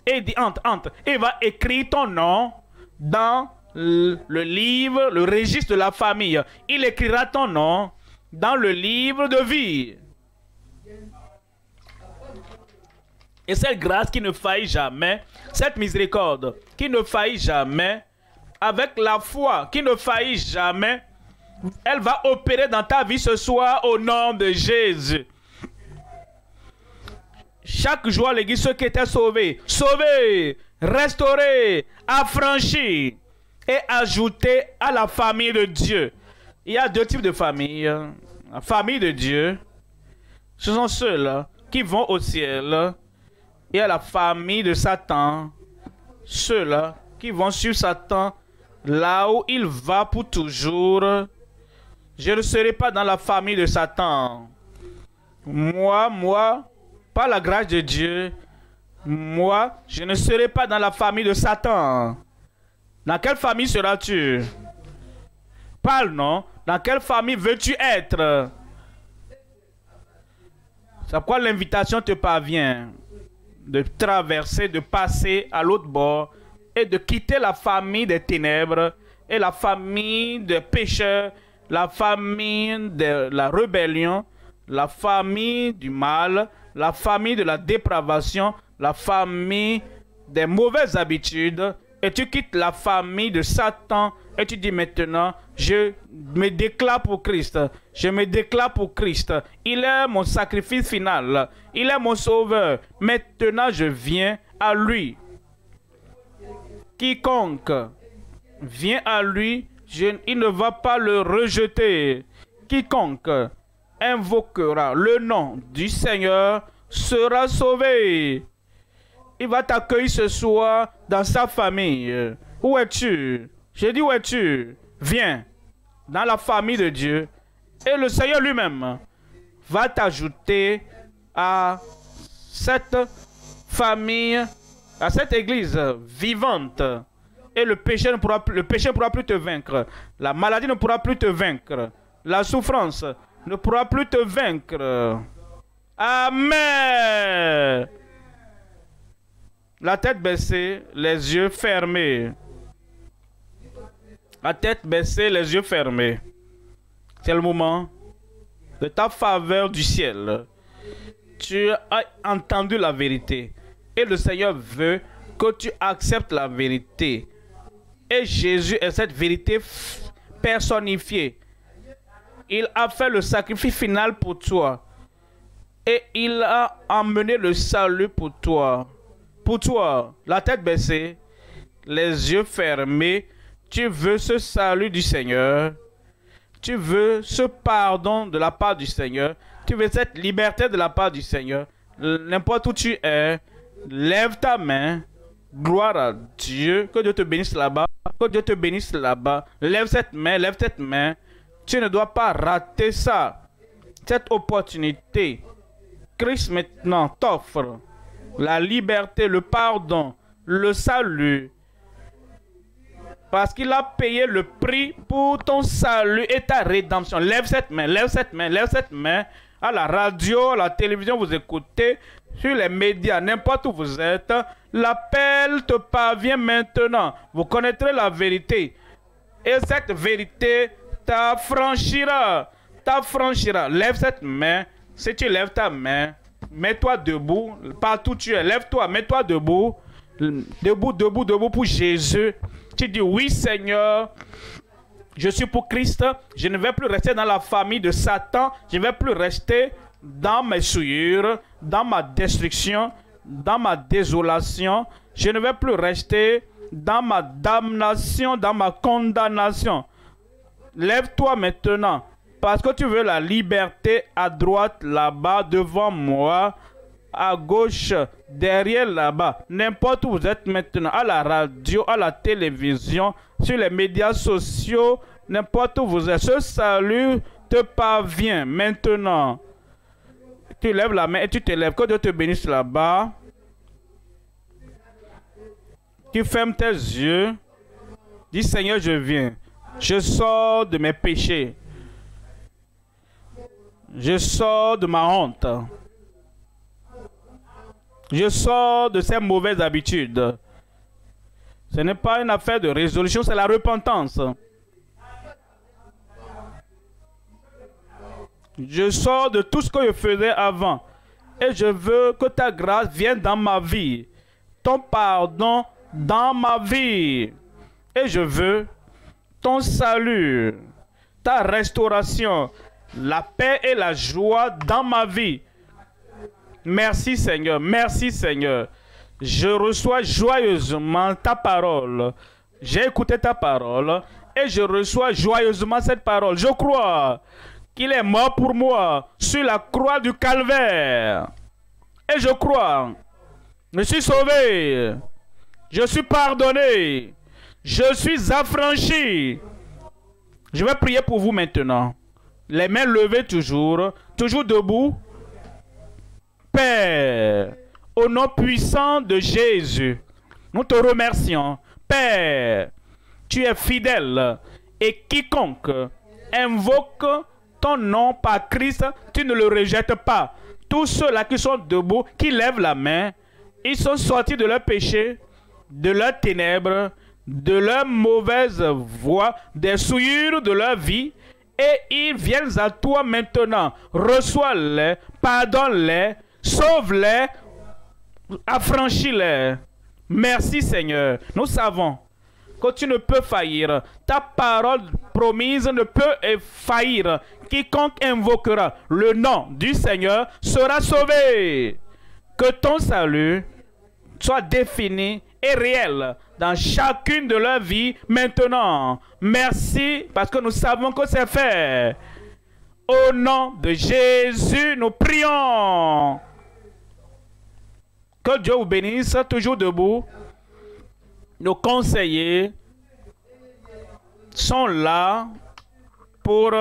Et il dit, entre. Il va écrire ton nom dans le livre, le registre de la famille. Il écrira ton nom dans le livre de vie. Et cette grâce qui ne faillit jamais, cette miséricorde qui ne faillit jamais, avec la foi qui ne faillit jamais, elle va opérer dans ta vie ce soir au nom de Jésus. Chaque jour à l'église, ceux qui étaient sauvés, restaurés, affranchis et ajoutés à la famille de Dieu. Il y a deux types de familles. La famille de Dieu, ce sont ceux-là qui vont au ciel. Il y a la famille de Satan, ceux-là qui vont suivre Satan là où il va pour toujours. Je ne serai pas dans la famille de Satan. Moi, par la grâce de Dieu, moi, je ne serai pas dans la famille de Satan. Dans quelle famille seras-tu? Parle, non? Dans quelle famille veux-tu être? C'est pourquoi l'invitation te parvient de traverser, de passer à l'autre bord et de quitter la famille des ténèbres et la famille des pécheurs, la famille de la rébellion, la famille du mal, la famille de la dépravation, la famille des mauvaises habitudes, et tu quittes la famille de Satan et tu dis maintenant, je me déclare pour Christ, je me déclare pour Christ, il est mon sacrifice final, il est mon sauveur, maintenant je viens à lui. Quiconque vient à lui, il ne va pas le rejeter. Quiconque invoquera le nom du Seigneur sera sauvé. Il va t'accueillir ce soir dans sa famille. Où es-tu? J'ai dit où es-tu? Viens dans la famille de Dieu. Et le Seigneur lui-même va t'ajouter à cette famille, à cette église vivante. Et le péché ne pourra plus te vaincre. La maladie ne pourra plus te vaincre. La souffrance ne pourra plus te vaincre. Amen. La tête baissée, les yeux fermés. La tête baissée, les yeux fermés. C'est le moment de ta faveur du ciel. Tu as entendu la vérité. Et le Seigneur veut que tu acceptes la vérité. Et Jésus est cette vérité personnifiée. Il a fait le sacrifice final pour toi. Et il a emmené le salut pour toi. Pour toi, la tête baissée, les yeux fermés, tu veux ce salut du Seigneur. Tu veux ce pardon de la part du Seigneur. Tu veux cette liberté de la part du Seigneur. N'importe où tu es, lève ta main. Gloire à Dieu. Que Dieu te bénisse là-bas. Que Dieu te bénisse là-bas. Lève cette main, lève cette main. Tu ne dois pas rater ça. Cette opportunité. Christ maintenant t'offre la liberté, le pardon, le salut. Parce qu'il a payé le prix pour ton salut et ta rédemption. Lève cette main, lève cette main, lève cette main. À la radio, à la télévision, vous écoutez, sur les médias, n'importe où vous êtes, l'appel te parvient maintenant. Vous connaîtrez la vérité. Et cette vérité t'affranchira. T'affranchira. Lève cette main. Si tu lèves ta main, mets-toi debout. Partout où tu es, lève-toi, mets-toi debout. Debout, debout, debout pour Jésus. Tu dis, oui Seigneur, je suis pour Christ. Je ne vais plus rester dans la famille de Satan. Je ne vais plus rester dans mes souillures, dans ma destruction, dans ma désolation. Je ne vais plus rester dans ma damnation, dans ma condamnation. Lève-toi maintenant, parce que tu veux la liberté à droite là-bas, devant moi, à gauche, derrière là-bas. N'importe où vous êtes maintenant, à la radio, à la télévision, sur les médias sociaux, n'importe où vous êtes. Ce salut te parvient maintenant. Tu lèves la main et tu te lèves. Que Dieu te bénisse là-bas. Tu fermes tes yeux. Dis Seigneur, je viens. Je sors de mes péchés. Je sors de ma honte. Je sors de ces mauvaises habitudes. Ce n'est pas une affaire de résolution, c'est la repentance. Je sors de tout ce que je faisais avant. Et je veux que ta grâce vienne dans ma vie. Ton pardon dans ma vie. Et je veux ton salut, ta restauration, la paix et la joie dans ma vie. Merci Seigneur, merci Seigneur. Je reçois joyeusement ta parole. J'ai écouté ta parole et je reçois joyeusement cette parole. Je crois qu'il est mort pour moi sur la croix du calvaire. Et je crois, je suis sauvé, je suis pardonné, je suis affranchi. Je vais prier pour vous maintenant. Les mains levées toujours, toujours debout. Père, au nom puissant de Jésus, nous te remercions. Père, tu es fidèle et quiconque invoque ton nom par Christ, tu ne le rejettes pas. Tous ceux-là qui sont debout, qui lèvent la main, ils sont sortis de leur péché, de leurs ténèbres, de leur mauvaise voie, des souillures de leur vie, et ils viennent à toi maintenant. Reçois-les, pardonne-les, sauve-les, affranchis-les. Merci Seigneur. Nous savons que tu ne peux faillir. Ta parole promise ne peut faillir. Quiconque invoquera le nom du Seigneur sera sauvé. Que ton salut soit défini et réel dans chacune de leurs vies maintenant. Merci parce que nous savons que c'est fait. Au nom de Jésus, nous prions. Que Dieu vous bénisse, toujours debout. Nos conseillers sont là pour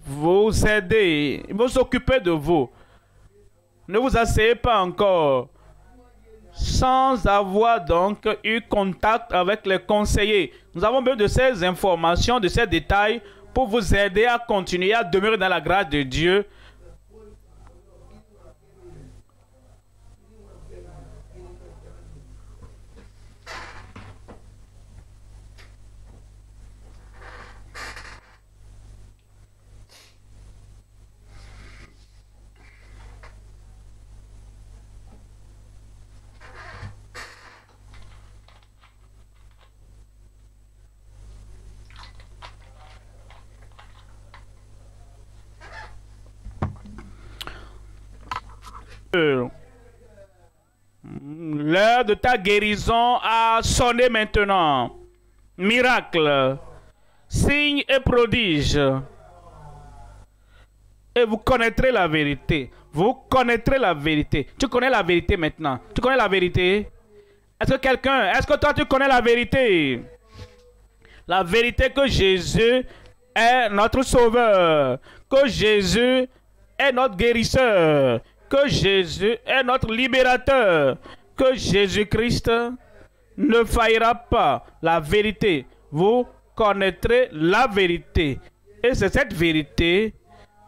vous aider. Ils vont s'occuper de vous. Ne vous asseyez pas encore. sans avoir donc eu contact avec les conseillers. Nous avons besoin de ces informations, de ces détails pour vous aider à continuer à demeurer dans la grâce de Dieu. L'heure de ta guérison a sonné maintenant. Miracle, signe et prodige. Et vous connaîtrez la vérité. Vous connaîtrez la vérité. Tu connais la vérité maintenant. Tu connais la vérité? Est-ce que toi tu connais la vérité? La vérité que Jésus est notre sauveur. Que Jésus est notre guérisseur. Que Jésus est notre libérateur, que Jésus-Christ ne faillira pas. La vérité, vous connaîtrez la vérité. Et c'est cette vérité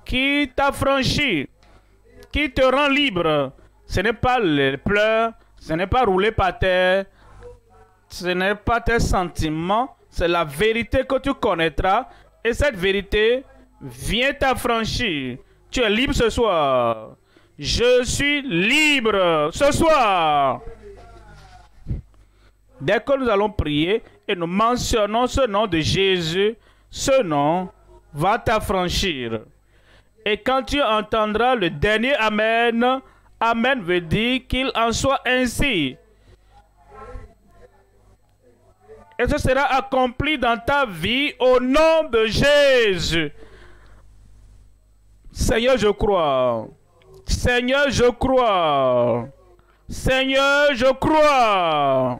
qui t'affranchit, qui te rend libre. Ce n'est pas les pleurs, ce n'est pas rouler par terre, ce n'est pas tes sentiments, c'est la vérité que tu connaîtras. Et cette vérité vient t'affranchir. Tu es libre ce soir. Je suis libre ce soir. Dès que nous allons prier et nous mentionnons ce nom de Jésus, ce nom va t'affranchir. Et quand tu entendras le dernier Amen, Amen veut dire qu'il en soit ainsi. Et ce sera accompli dans ta vie au nom de Jésus. Seigneur, je crois. Seigneur, je crois. Seigneur, je crois.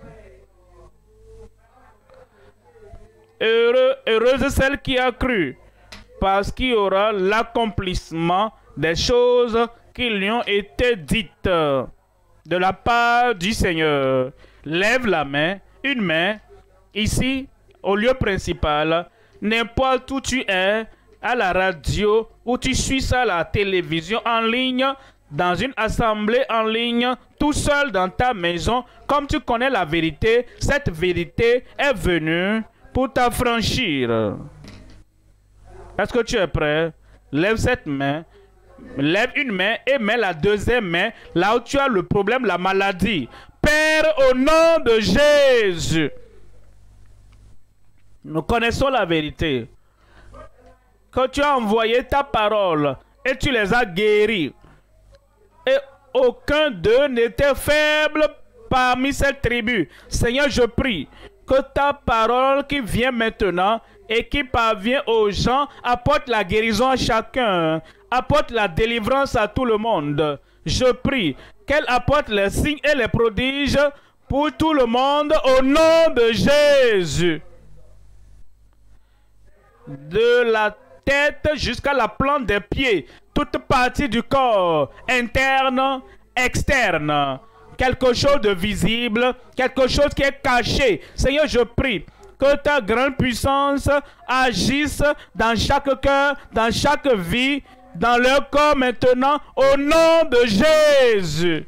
Heureuse celle qui a cru, parce qu'il y aura l'accomplissement des choses qui lui ont été dites de la part du Seigneur. Lève la main, une main, ici, au lieu principal, n'importe où tu es, à la radio, ou tu suis ça à la télévision en ligne, dans une assemblée en ligne, tout seul dans ta maison, comme tu connais la vérité, cette vérité est venue pour t'affranchir. Est-ce que tu es prêt? Lève cette main, lève une main et mets la deuxième main là où tu as le problème, la maladie. Père, au nom de Jésus, nous connaissons la vérité. Que tu as envoyé ta parole et tu les as guéris. Et aucun d'eux n'était faible parmi cette tribu. Seigneur, je prie que ta parole qui vient maintenant et qui parvient aux gens apporte la guérison à chacun, apporte la délivrance à tout le monde. Je prie qu'elle apporte les signes et les prodiges pour tout le monde au nom de Jésus. De la tête jusqu'à la plante des pieds, toute partie du corps, interne, externe, quelque chose de visible, quelque chose qui est caché. Seigneur, je prie que ta grande puissance agisse dans chaque cœur, dans chaque vie, dans leur corps maintenant, au nom de Jésus.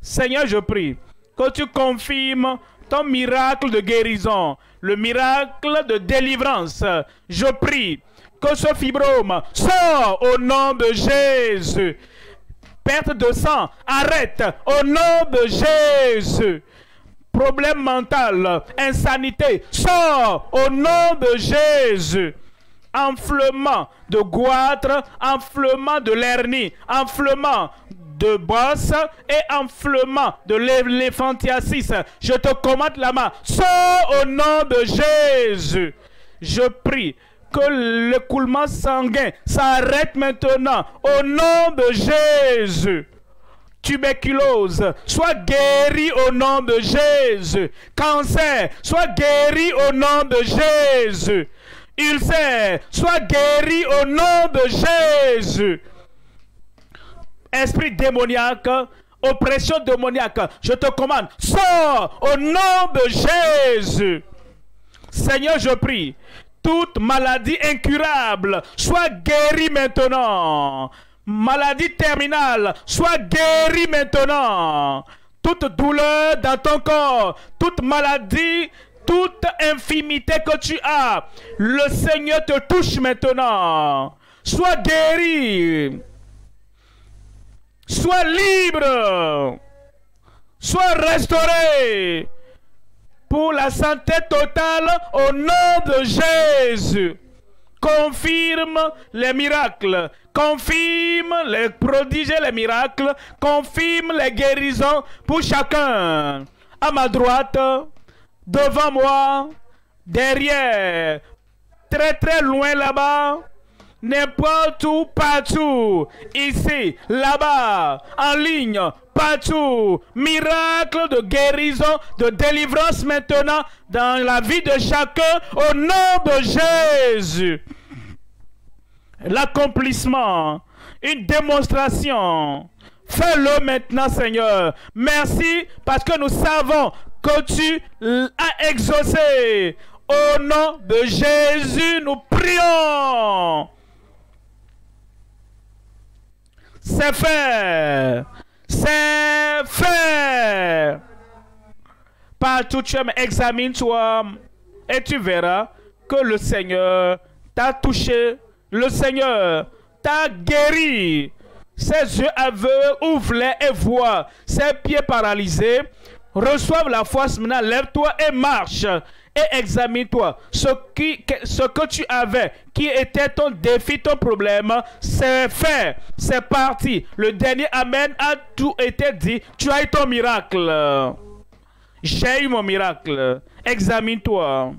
Seigneur, je prie que tu confirmes ton miracle de guérison, le miracle de délivrance. Je prie que ce fibrome sort au nom de Jésus. Perte de sang, arrête au nom de Jésus. Problème mental, insanité, sort au nom de Jésus. Enflement de goitre, enflement de l'hernie, enflement de bosse et enflement de l'éléphantiasis. Je te commande la main. Sors au nom de Jésus. Je prie que l'écoulement sanguin s'arrête maintenant au nom de Jésus. Tuberculose, sois guéri au nom de Jésus. Cancer, sois guéri au nom de Jésus. Ulcère, sois guéri au nom de Jésus. Esprit démoniaque, oppression démoniaque, je te commande, sors au nom de Jésus. Seigneur, je prie, toute maladie incurable soit guérie maintenant. Maladie terminale, soit guérie maintenant. Toute douleur dans ton corps, toute maladie, toute infimité que tu as, le Seigneur te touche maintenant. Sois guéri. Sois libre. Sois restauré. Pour la santé totale au nom de Jésus. Confirme les miracles. Confirme les prodiges et les miracles. Confirme les guérisons pour chacun. À ma droite, devant moi, derrière, très très loin là-bas, n'importe où, partout, ici, là-bas, en ligne, partout, miracle de guérison, de délivrance maintenant dans la vie de chacun au nom de Jésus. L'accomplissement, une démonstration. Fais-le maintenant, Seigneur. Merci parce que nous savons que tu as exaucé. Au nom de Jésus, nous prions. C'est fait. C'est fait. Partout tu aimes, examine-toi et tu verras que le Seigneur t'a touché. Le Seigneur t'a guéri. Ses yeux aveugles, ouvre-les et vois. Ses pieds paralysés, reçoivent la force maintenant. Lève-toi et marche. Et examine-toi. Ce que tu avais, qui était ton défi, ton problème, c'est fait. C'est parti. Le dernier Amen a tout été dit. Tu as eu ton miracle. J'ai eu mon miracle. Examine-toi.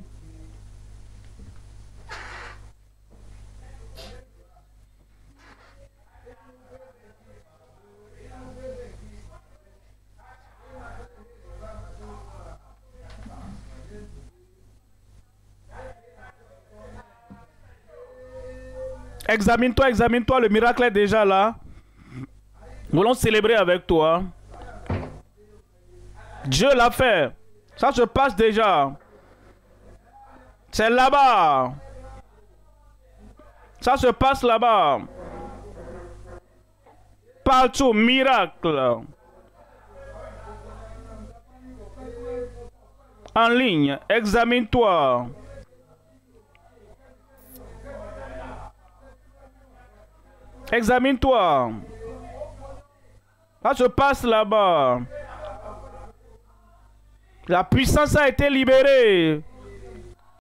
Examine-toi, examine-toi, le miracle est déjà là. Nous voulons célébrer avec toi. Dieu l'a fait. Ça se passe déjà. C'est là-bas. Ça se passe là-bas. Partout, miracle. En ligne, examine-toi. Examine-toi. Ça se passe là-bas. La puissance a été libérée.